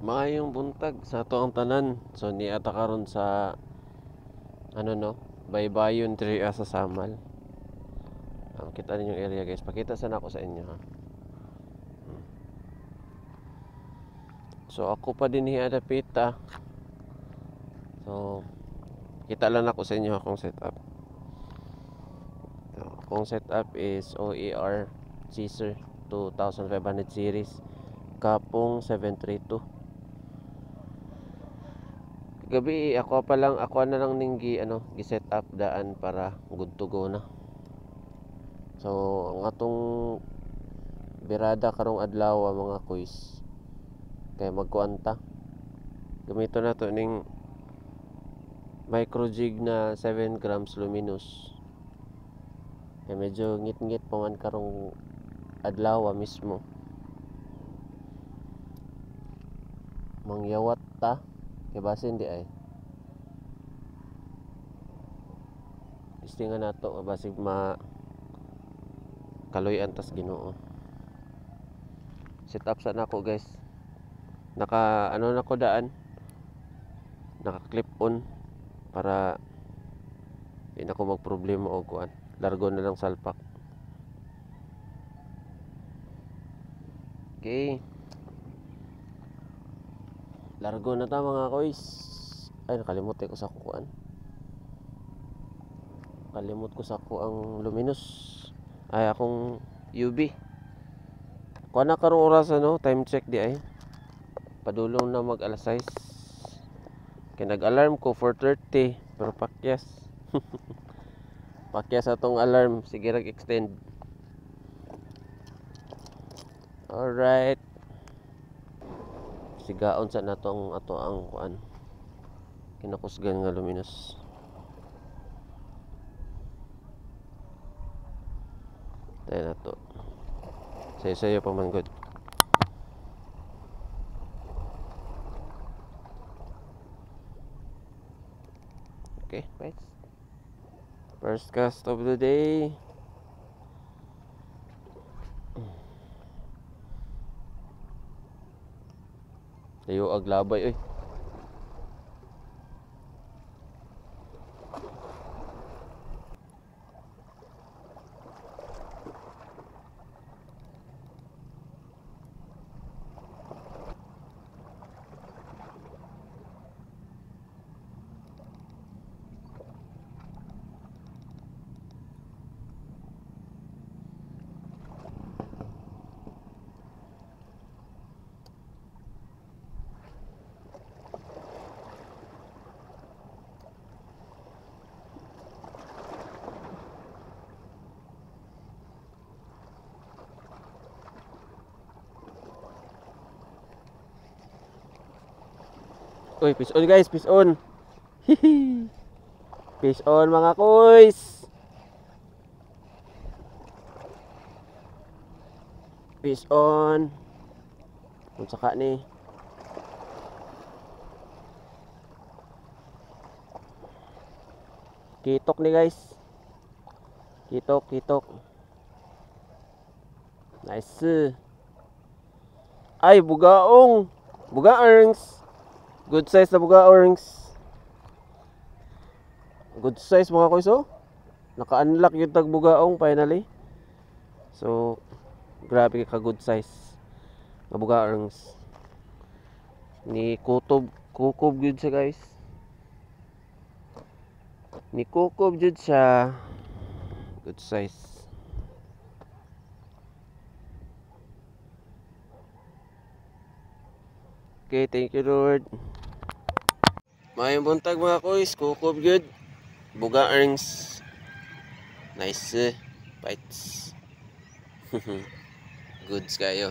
Maayong buntag sa ato ang tanan. So niata karon sa ano no, Baybayon diri sa Samal. Kita ninyong area guys. Pakita sana ako sa inyo ha. So ako pa din hiadapita. So kita lang ako sa inyo akong setup. So, akong setup is OER Caesar 2500 series. Kapong 732. Gabi ako na lang ning gi-set up daan para good to go na. So ang atong birada karong adlaw mga kuys kay magkuanta. Gamito na to ning micro jig na 7 grams luminous. Kay medyo ngit-ngit pa man karong adlaw mismo. Mangyawat ta kay basin di ay. Istingan nato basig kaloy-an tas Ginoo. Set up sana ako guys. Naka na ko daan. Naka clip on para di na ko magproblema og kuan. Largo na lang salpak. Okay. Largo na ta mga koys. Ay nakalimot ko sa kuan. Kalimot ko sa ko ang luminous. Ay akong UV. Kuha na karong oras time check di ay. Padulong na mag alas 6. Kaya nag-alarm ko 4:30 pero pakyas. Pakyas atong alarm, sige rag extend. Alright. Sigaon sa natong ato ang kuan. Kinakusgan nga luminous. Tayo na to. Sayo-sayo pa man good. Okay, right. First cast of the day. Tayo aglabay oy. Uy, peace on guys, peace on. Peace on mga kuys. Peace on. Kung saka ni. Kitok ni guys. Kitok. Nice. Ay, bugaong. Bugaarns. Good size na bugaorings. Good size mga koyso. Naka-unlock yung tag bugaong finally. So, grabe ka good size na bugaorings. Ni kukob yun siya guys. Ni kukob yun siya. Good size. Okay, thank you Lord. Mayong buntag mga koys, kukob good. Buga earnings. Nice bites. Goods kayo.